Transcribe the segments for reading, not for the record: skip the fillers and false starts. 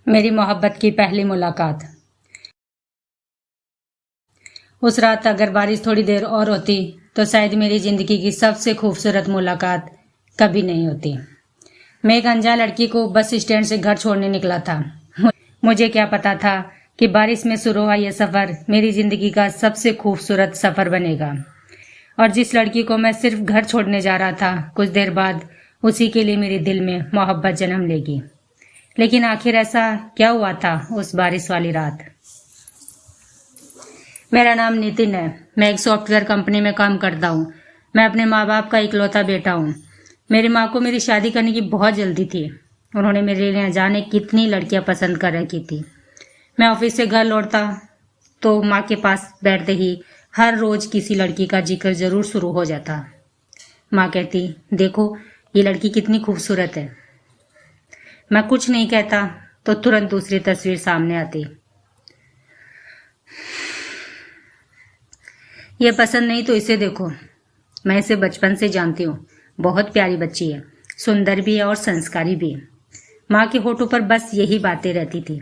मेरी मोहब्बत की पहली मुलाकात। उस रात अगर बारिश थोड़ी देर और होती तो शायद मेरी जिंदगी की सबसे खूबसूरत मुलाकात कभी नहीं होती। मैं एक अनजान लड़की को बस स्टैंड से घर छोड़ने निकला था। मुझे क्या पता था कि बारिश में शुरू हुआ यह सफर मेरी जिंदगी का सबसे खूबसूरत सफर बनेगा। और जिस लड़की को मैं सिर्फ घर छोड़ने जा रहा था, कुछ देर बाद उसी के लिए मेरे दिल में मोहब्बत जन्म लेगी। लेकिन आखिर ऐसा क्या हुआ था उस बारिश वाली रात? मेरा नाम नितिन है। मैं एक सॉफ्टवेयर कंपनी में काम करता हूँ। मैं अपने माँ बाप का इकलौता बेटा हूँ। मेरी माँ को मेरी शादी करने की बहुत जल्दी थी। उन्होंने मेरे लिए न जाने कितनी लड़कियां पसंद कर रखी थी। मैं ऑफिस से घर लौटता तो माँ के पास बैठते ही हर रोज किसी लड़की का जिक्र जरूर शुरू हो जाता। माँ कहती, देखो ये लड़की कितनी खूबसूरत है। मैं कुछ नहीं कहता तो तुरंत दूसरी तस्वीर सामने आती। ये पसंद नहीं तो इसे देखो। मैं इसे बचपन से जानती हूँ। बहुत प्यारी बच्ची है, सुंदर भी है और संस्कारी भी है। माँ के होठों पर बस यही बातें रहती थी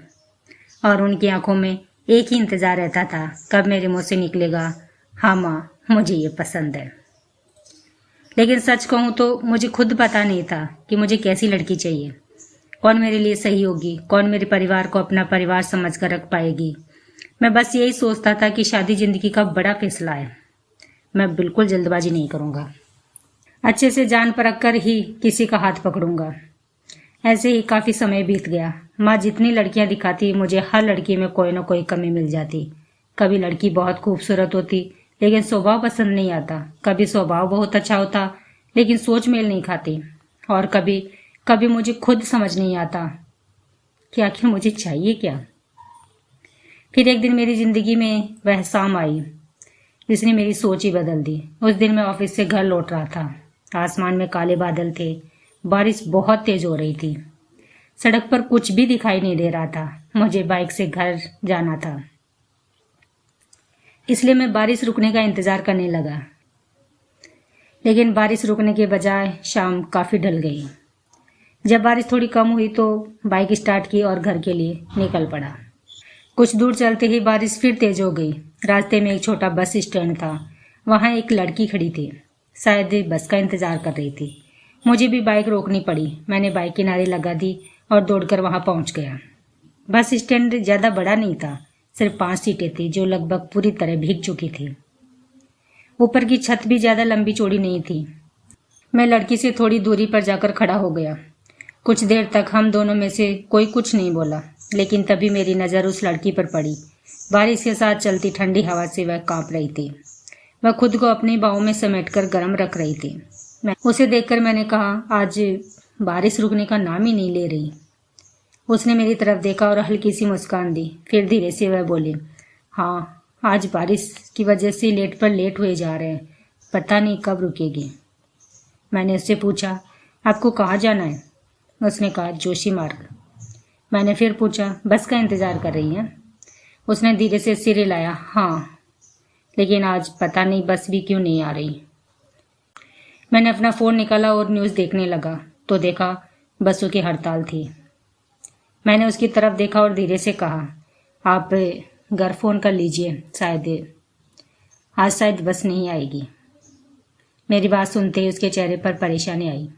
और उनकी आंखों में एक ही इंतजार रहता था, कब मेरे मुंह से निकलेगा, हाँ माँ मुझे ये पसंद है। लेकिन सच कहूँ तो मुझे खुद पता नहीं था कि मुझे कैसी लड़की चाहिए, कौन मेरे लिए सही होगी, कौन मेरे परिवार को अपना परिवार समझ कर रख पाएगी। मैं बस यही सोचता था कि शादी जिंदगी का बड़ा फैसला है। मैं बिल्कुल जल्दबाजी नहीं करूंगा। अच्छे से जान परख कर ही किसी का हाथ पकड़ूंगा। ऐसे ही काफी समय बीत गया। माँ जितनी लड़कियां दिखाती, मुझे हर लड़की में कोई ना कोई कमी मिल जाती। कभी लड़की बहुत खूबसूरत होती लेकिन स्वभाव पसंद नहीं आता, कभी स्वभाव बहुत अच्छा होता लेकिन सोच मेल नहीं खाती, और कभी कभी मुझे खुद समझ नहीं आता कि आखिर मुझे चाहिए क्या। फिर एक दिन मेरी जिंदगी में वह शाम आई जिसने मेरी सोच ही बदल दी। उस दिन मैं ऑफिस से घर लौट रहा था। आसमान में काले बादल थे, बारिश बहुत तेज हो रही थी, सड़क पर कुछ भी दिखाई नहीं दे रहा था। मुझे बाइक से घर जाना था, इसलिए मैं बारिश रुकने का इंतजार करने लगा। लेकिन बारिश रुकने के बजाय शाम काफी ढल गई। जब बारिश थोड़ी कम हुई तो बाइक स्टार्ट की और घर के लिए निकल पड़ा। कुछ दूर चलते ही बारिश फिर तेज हो गई। रास्ते में एक छोटा बस स्टैंड था। वहां एक लड़की खड़ी थी, शायद बस का इंतजार कर रही थी। मुझे भी बाइक रोकनी पड़ी। मैंने बाइक किनारे लगा दी और दौड़कर वहां पहुंच गया। बस स्टैंड ज्यादा बड़ा नहीं था, सिर्फ 5 सीटें थी जो लगभग पूरी तरह भीग चुकी थी। ऊपर की छत भी ज्यादा लंबी चौड़ी नहीं थी। मैं लड़की से थोड़ी दूरी पर जाकर खड़ा हो गया। कुछ देर तक हम दोनों में से कोई कुछ नहीं बोला, लेकिन तभी मेरी नजर उस लड़की पर पड़ी। बारिश के साथ चलती ठंडी हवा से वह कांप रही थी। वह खुद को अपनी बाहों में समेटकर गर्म रख रही थी। उसे देखकर मैंने कहा, आज बारिश रुकने का नाम ही नहीं ले रही। उसने मेरी तरफ देखा और हल्की सी मुस्कान दी। फिर धीरे से वह बोली, हाँ आज बारिश की वजह से लेट पर लेट हुए जा रहे हैं, पता नहीं कब रुकेगी। मैंने उससे पूछा, आपको कहाँ जाना है? उसने कहा, जोशी मार्ग। मैंने फिर पूछा, बस का इंतजार कर रही हैं? उसने धीरे से सिर हिलाया, हाँ, लेकिन आज पता नहीं बस भी क्यों नहीं आ रही। मैंने अपना फ़ोन निकाला और न्यूज़ देखने लगा तो देखा बसों की हड़ताल थी। मैंने उसकी तरफ देखा और धीरे से कहा, आप घर फ़ोन कर लीजिए, आज शायद बस नहीं आएगी। मेरी बात सुनते ही उसके चेहरे पर परेशानी आई।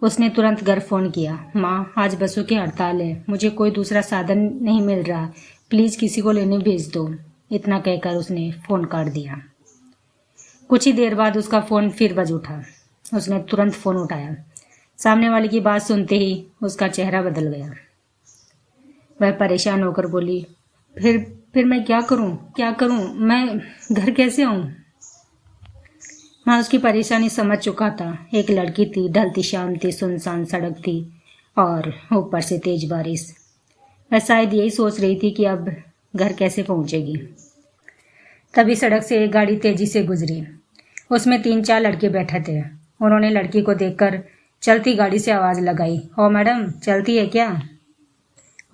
उसने तुरंत घर फ़ोन किया, माँ आज बसों की हड़ताल है, मुझे कोई दूसरा साधन नहीं मिल रहा, प्लीज़ किसी को लेने भेज दो। इतना कहकर उसने फ़ोन काट दिया। कुछ ही देर बाद उसका फ़ोन फिर बज उठा। उसने तुरंत फ़ोन उठाया। सामने वाले की बात सुनते ही उसका चेहरा बदल गया। वह परेशान होकर बोली, फिर मैं क्या करूं, मैं घर कैसे आऊं? मैं उसकी परेशानी समझ चुका था। एक लड़की थी, ढलती शाम थी, सुनसान सड़क थी और ऊपर से तेज बारिश। वह शायद यही सोच रही थी कि अब घर कैसे पहुंचेगी। तभी सड़क से एक गाड़ी तेजी से गुजरी। उसमें 3-4 लड़के बैठे थे। उन्होंने लड़की को देखकर चलती गाड़ी से आवाज़ लगाई, ओ मैडम, चलती है क्या?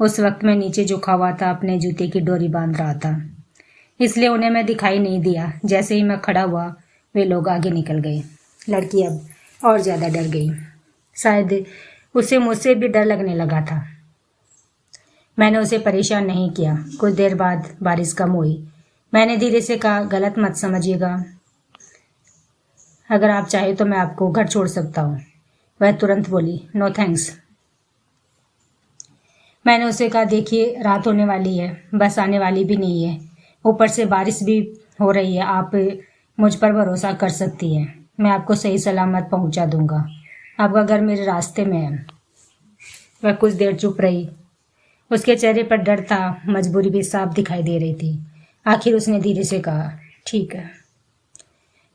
उस वक्त मैं नीचे झुका हुआ था, अपने जूते की डोरी बांध रहा था, इसलिए उन्हें मैं दिखाई नहीं दिया। जैसे ही मैं खड़ा हुआ वे लोग आगे निकल गए। लड़की अब और ज़्यादा डर गई। शायद उसे मुझसे भी डर लगने लगा था। मैंने उसे परेशान नहीं किया। कुछ देर बाद बारिश कम हुई। मैंने धीरे से कहा, गलत मत समझिएगा, अगर आप चाहे तो मैं आपको घर छोड़ सकता हूँ। वह तुरंत बोली, नो थैंक्स। मैंने उसे कहा, देखिए रात होने वाली है, बस आने वाली भी नहीं है, ऊपर से बारिश भी हो रही है, आप मुझ पर भरोसा कर सकती हैं, मैं आपको सही सलामत पहुंचा दूंगा, आपका घर मेरे रास्ते में है। वह कुछ देर चुप रही। उसके चेहरे पर डर था, मजबूरी भी साफ दिखाई दे रही थी। आखिर उसने धीरे से कहा, ठीक है।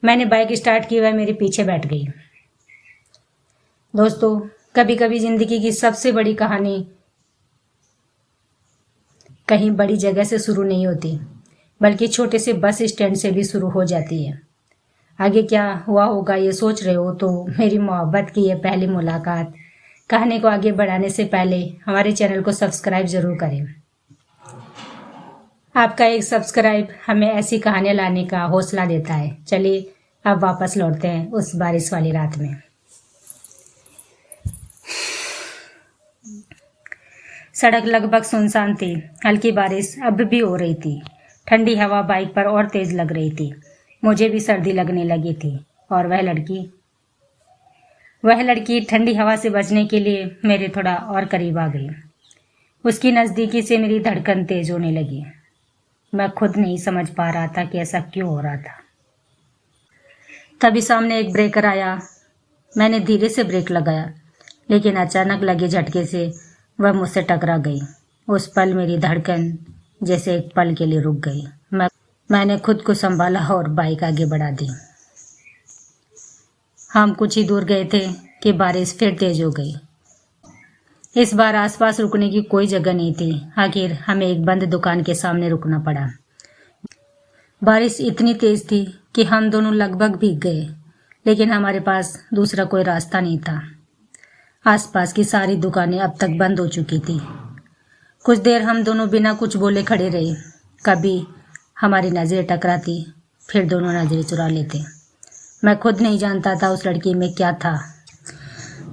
मैंने बाइक स्टार्ट की, वह मेरे पीछे बैठ गई। दोस्तों, कभी कभी जिंदगी की सबसे बड़ी कहानी कहीं बड़ी जगह से शुरू नहीं होती, बल्कि छोटे से बस स्टैंड से भी शुरू हो जाती है। आगे क्या हुआ होगा ये सोच रहे हो तो मेरी मोहब्बत की ये पहली मुलाकात। कहानी को आगे बढ़ाने से पहले हमारे चैनल को सब्सक्राइब जरूर करें। आपका एक सब्सक्राइब हमें ऐसी कहानियां लाने का हौसला देता है। चलिए अब वापस लौटते हैं उस बारिश वाली रात में। सड़क लगभग सुनसान थी। हल्की बारिश अब भी हो रही थी। ठंडी हवा बाइक पर और तेज लग रही थी। मुझे भी सर्दी लगने लगी थी। और वह लड़की ठंडी हवा से बचने के लिए मेरे थोड़ा और करीब आ गई। उसकी नज़दीकी से मेरी धड़कन तेज होने लगी। मैं खुद नहीं समझ पा रहा था कि ऐसा क्यों हो रहा था। तभी सामने एक ब्रेकर आया। मैंने धीरे से ब्रेक लगाया, लेकिन अचानक लगे झटके से वह मुझसे टकरा गई। उस पल मेरी धड़कन जैसे एक पल के लिए रुक गई। मैंने खुद को संभाला और बाइक आगे बढ़ा दी। हम कुछ ही दूर गए थे कि बारिश फिर तेज हो गई। इस बार आसपास रुकने की कोई जगह नहीं थी। आखिर हमें एक बंद दुकान के सामने रुकना पड़ा। बारिश इतनी तेज थी कि हम दोनों लगभग भीग गए, लेकिन हमारे पास दूसरा कोई रास्ता नहीं था। आसपास की सारी दुकानें अब तक बंद हो चुकी थी। कुछ देर हम दोनों बिना कुछ बोले खड़े रहे। कभी हमारी नज़रें टकराती, फिर दोनों नज़रें चुरा लेते। मैं खुद नहीं जानता था उस लड़की में क्या था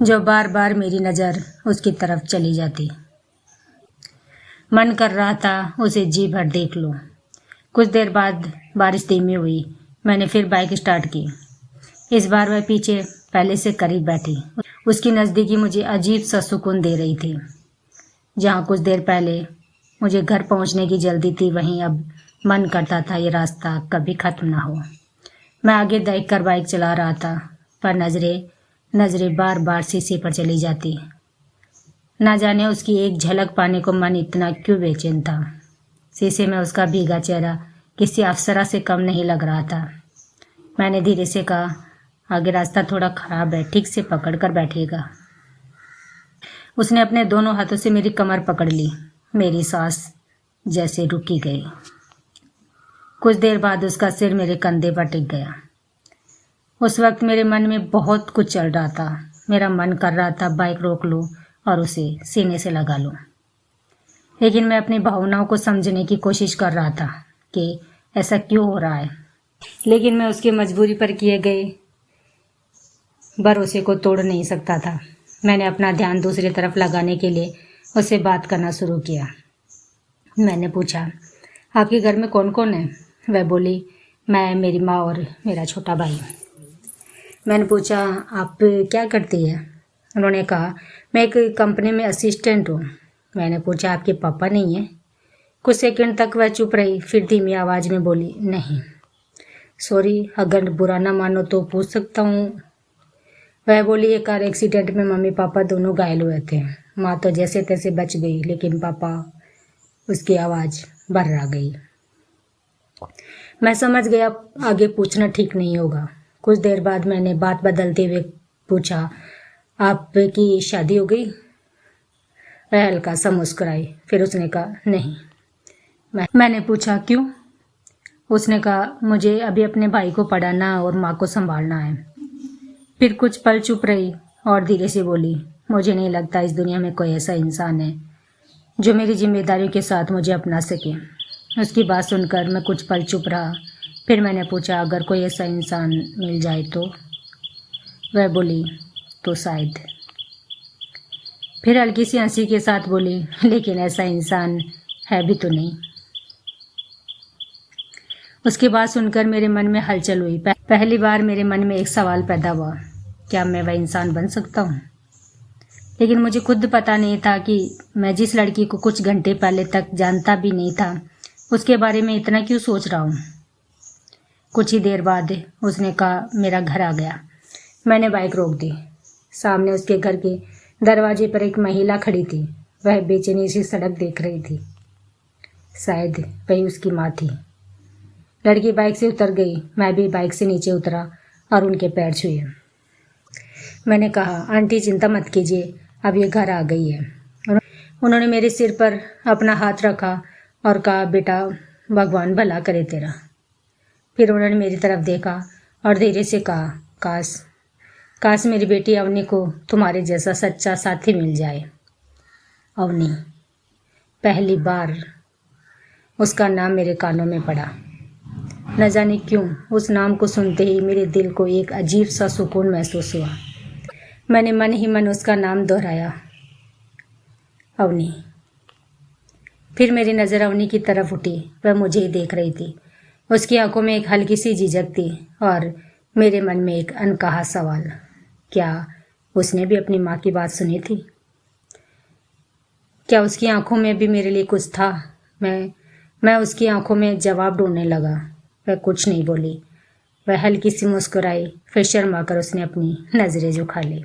जो बार बार मेरी नज़र उसकी तरफ चली जाती। मन कर रहा था उसे जी भर देख लूं। कुछ देर बाद बारिश धीमी हुई। मैंने फिर बाइक स्टार्ट की। इस बार वह पीछे पहले से करीब बैठी। उसकी नज़दीकी मुझे अजीब सा सुकून दे रही थी। जहाँ कुछ देर पहले मुझे घर पहुँचने की जल्दी थी, वहीं अब मन करता था ये रास्ता कभी ख़त्म ना हो। मैं आगे देखकर बाइक चला रहा था, पर नज़रें बार बार शीशे पर चली जाती। ना जाने उसकी एक झलक पाने को मन इतना क्यों बेचैन था। शीशे में उसका भीगा चेहरा किसी अप्सरा से कम नहीं लग रहा था। मैंने धीरे से कहा, आगे रास्ता थोड़ा खराब है, ठीक से पकड़ कर बैठिएगा। उसने अपने दोनों हाथों से मेरी कमर पकड़ ली। मेरी सांस जैसे रुकी गई। कुछ देर बाद उसका सिर मेरे कंधे पर टिक गया। उस वक्त मेरे मन में बहुत कुछ चल रहा था। मेरा मन कर रहा था बाइक रोक लूं और उसे सीने से लगा लूं, लेकिन मैं अपनी भावनाओं को समझने की कोशिश कर रहा था कि ऐसा क्यों हो रहा है। लेकिन मैं उसकी मजबूरी पर किए गए भरोसे को तोड़ नहीं सकता था। मैंने अपना ध्यान दूसरी तरफ लगाने के लिए उससे बात करना शुरू किया। मैंने पूछा, आपके घर में कौन कौन है? वह बोली, मैं, मेरी माँ और मेरा छोटा भाई। मैंने पूछा, आप क्या करती हैं? उन्होंने कहा, मैं एक कंपनी में असिस्टेंट हूँ। मैंने पूछा, आपके पापा नहीं हैं? कुछ सेकंड तक वह चुप रही, फिर धीमी आवाज़ में बोली, नहीं। सॉरी, अगर बुरा ना मानो तो पूछ सकता हूँ? वह बोली, एक कार एक्सीडेंट में मम्मी पापा दोनों घायल हुए थे। माँ तो जैसे तैसे बच गई, लेकिन पापा। उसकी आवाज़ भर्रा गई। मैं समझ गया आगे पूछना ठीक नहीं होगा। कुछ देर बाद मैंने बात बदलते हुए पूछा, आपकी शादी हो गई? वह हल्का सा मुस्कुराई, फिर उसने कहा, नहीं। मैंने पूछा, क्यों? उसने कहा, मुझे अभी अपने भाई को पढ़ाना और माँ को संभालना है। फिर कुछ पल चुप रही और धीरे से बोली, मुझे नहीं लगता इस दुनिया में कोई ऐसा इंसान है जो मेरी जिम्मेदारियों के साथ मुझे अपना सके। उसकी बात सुनकर मैं कुछ पल चुप रहा। फिर मैंने पूछा, अगर कोई ऐसा इंसान मिल जाए तो? वह बोली, तो शायद। फिर हल्की सी हंसी के साथ बोली, लेकिन ऐसा इंसान है भी तो नहीं। उसकी बात सुनकर मेरे मन में हलचल हुई। पहली बार मेरे मन में एक सवाल पैदा हुआ, क्या मैं वह इंसान बन सकता हूँ? लेकिन मुझे खुद पता नहीं था कि मैं जिस लड़की को कुछ घंटे पहले तक जानता भी नहीं था, उसके बारे में इतना क्यों सोच रहा हूँ। कुछ ही देर बाद उसने कहा, मेरा घर आ गया। मैंने बाइक रोक दी। सामने उसके घर के दरवाजे पर एक महिला खड़ी थी। वह बेचैनी सी सड़क देख रही थी। शायद वही उसकी माँ थी। लड़की बाइक से उतर गई। मैं भी बाइक से नीचे उतरा और उनके पैर छुए। मैंने कहा, आंटी चिंता मत कीजिए, अब ये घर आ गई है। उन्होंने मेरे सिर पर अपना हाथ रखा और कहा, बेटा भगवान भला करे तेरा। फिर उन्होंने मेरी तरफ देखा और धीरे से कहा, काश मेरी बेटी अवनी को तुम्हारे जैसा सच्चा साथी मिल जाए। अवनी, पहली बार उसका नाम मेरे कानों में पड़ा। न जाने क्यों उस नाम को सुनते ही मेरे दिल को एक अजीब सा सुकून महसूस हुआ। मैंने मन ही मन उसका नाम दोहराया, अवनी। फिर मेरी नज़र अवनी की तरफ उठी। वह मुझे ही देख रही थी। उसकी आंखों में एक हल्की सी झिझक थी और मेरे मन में एक अनकहा सवाल, क्या उसने भी अपनी माँ की बात सुनी थी? क्या उसकी आंखों में भी मेरे लिए कुछ था? मैं उसकी आंखों में जवाब ढूंढने लगा। वह कुछ नहीं बोली। वह हल्की सी मुस्कुराई। फिर शर्मा कर उसने अपनी नज़रें झुका ली।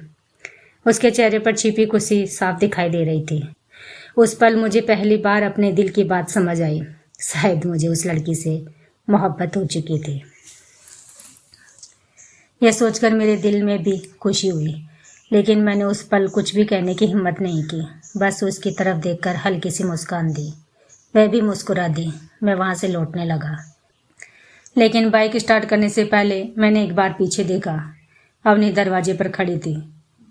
उसके चेहरे पर छिपी खुशी साफ दिखाई दे रही थी। उस पल मुझे पहली बार अपने दिल की बात समझ आई। शायद मुझे उस लड़की से मोहब्बत हो चुकी थी। यह सोचकर मेरे दिल में भी खुशी हुई, लेकिन मैंने उस पल कुछ भी कहने की हिम्मत नहीं की। बस उसकी तरफ देखकर हल्की सी मुस्कान दी। वह भी मुस्कुरा दी। मैं वहाँ से लौटने लगा, लेकिन बाइक स्टार्ट करने से पहले मैंने एक बार पीछे देखा। अवनी दरवाजे पर खड़ी थी।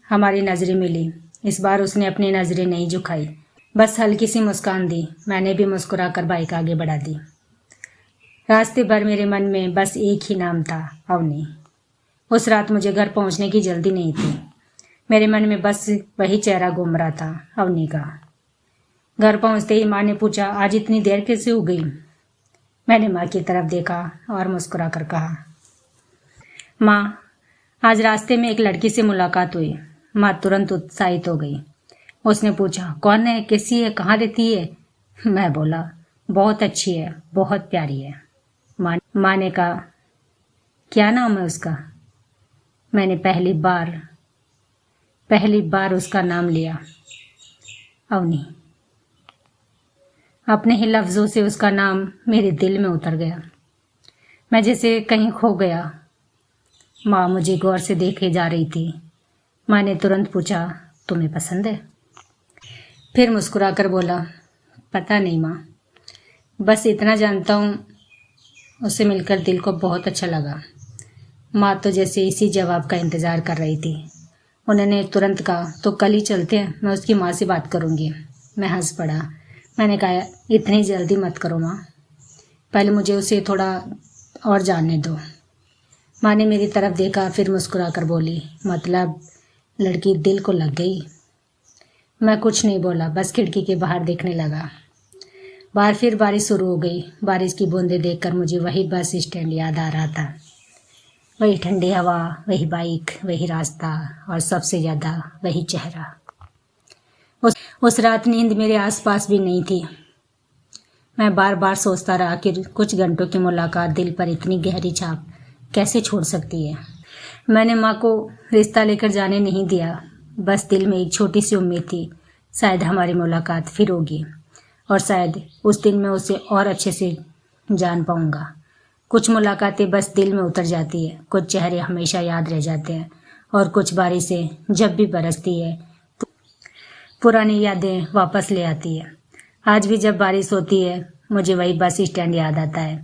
हमारी नज़रें मिली। इस बार उसने अपनी नज़रें नहीं झुकाई, बस हल्की सी मुस्कान दी। मैंने भी मुस्कुरा कर बाइक आगे बढ़ा दी। रास्ते भर मेरे मन में बस एक ही नाम था, अवनी। उस रात मुझे घर पहुंचने की जल्दी नहीं थी। मेरे मन में बस वही चेहरा घूम रहा था, अवनी का। घर पहुंचते ही माँ ने पूछा, आज इतनी देर कैसे हो गई? मैंने माँ की तरफ देखा और मुस्कुरा कर कहा, माँ, आज रास्ते में एक लड़की से मुलाकात हुई। माँ तुरंत उत्साहित हो गई। उसने पूछा, कौन है, कैसी है, कहाँ रहती है? मैं बोला, बहुत अच्छी है, बहुत प्यारी है। माँ ने कहा, क्या नाम है उसका? मैंने पहली बार उसका नाम लिया, अवनी। अपने ही लफ्ज़ों से उसका नाम मेरे दिल में उतर गया। मैं जैसे कहीं खो गया। माँ मुझे गौर से देखे जा रही थी। माँ ने तुरंत पूछा, तुम्हें पसंद है? फिर मुस्कुरा कर बोला, पता नहीं माँ, बस इतना जानता हूँ उससे मिलकर दिल को बहुत अच्छा लगा। माँ तो जैसे इसी जवाब का इंतज़ार कर रही थी। उन्होंने तुरंत कहा, तो कल ही चलते हैं, मैं उसकी माँ से बात करूँगी। मैं हंस पड़ा। मैंने कहा, इतनी जल्दी मत करो माँ, पहले मुझे उसे थोड़ा और जानने दो। माँ ने मेरी तरफ देखा, फिर मुस्कुरा कर बोली, मतलब लड़की दिल को लग गई? मैं कुछ नहीं बोला, बस खिड़की के बाहर देखने लगा। बाहर फिर बारिश शुरू हो गई। बारिश की बूंदें देखकर मुझे वही बस स्टैंड याद आ रहा था। वही ठंडी हवा, वही बाइक, वही रास्ता और सबसे ज़्यादा वही चेहरा। उस रात नींद मेरे आसपास भी नहीं थी। मैं बार बार सोचता रहा कि कुछ घंटों की मुलाकात दिल पर इतनी गहरी छाप कैसे छोड़ सकती है। मैंने माँ को रिश्ता लेकर जाने नहीं दिया, बस दिल में एक छोटी सी उम्मीद थी, शायद हमारी मुलाकात फिर होगी और शायद उस दिन मैं उसे और अच्छे से जान पाऊँगा। कुछ मुलाकातें बस दिल में उतर जाती है, कुछ चेहरे हमेशा याद रह जाते हैं और कुछ बारिशें जब भी बरसती है तो पुरानी यादें वापस ले आती है। आज भी जब बारिश होती है मुझे वही बस स्टैंड याद आता है,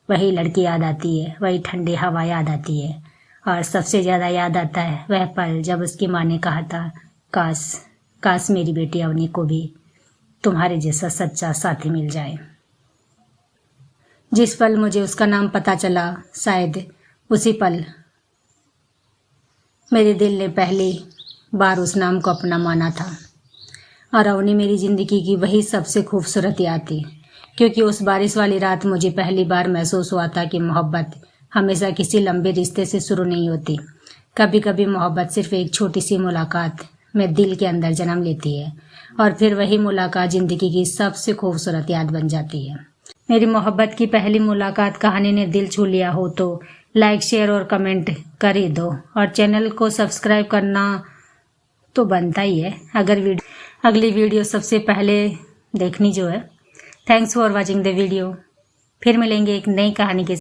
वही लड़की याद आती है, वही ठंडी हवा याद आती है और सबसे ज़्यादा याद आता है वह पल जब उसकी माँ ने कहा था, काश मेरी बेटी अवनी को भी तुम्हारे जैसा सच्चा साथी मिल जाए। जिस पल मुझे उसका नाम पता चला, शायद उसी पल मेरे दिल ने पहली बार उस नाम को अपना माना था। और अवनी मेरी ज़िंदगी की वही सबसे खूबसूरत याद थी, क्योंकि उस बारिश वाली रात मुझे पहली बार महसूस हुआ था कि मोहब्बत हमेशा किसी लंबे रिश्ते से शुरू नहीं होती। कभी कभी मोहब्बत सिर्फ एक छोटी सी मुलाकात में दिल के अंदर जन्म लेती है और फिर वही मुलाकात ज़िंदगी की सबसे खूबसूरत याद बन जाती है। मेरी मोहब्बत की पहली मुलाकात कहानी ने दिल छू लिया हो तो लाइक, शेयर और कमेंट कर ही दो, और चैनल को सब्सक्राइब करना तो बनता ही है अगर अगली वीडियो सबसे पहले देखनी जो है। Thanks for watching the video. फिर मिलेंगे एक नई कहानी के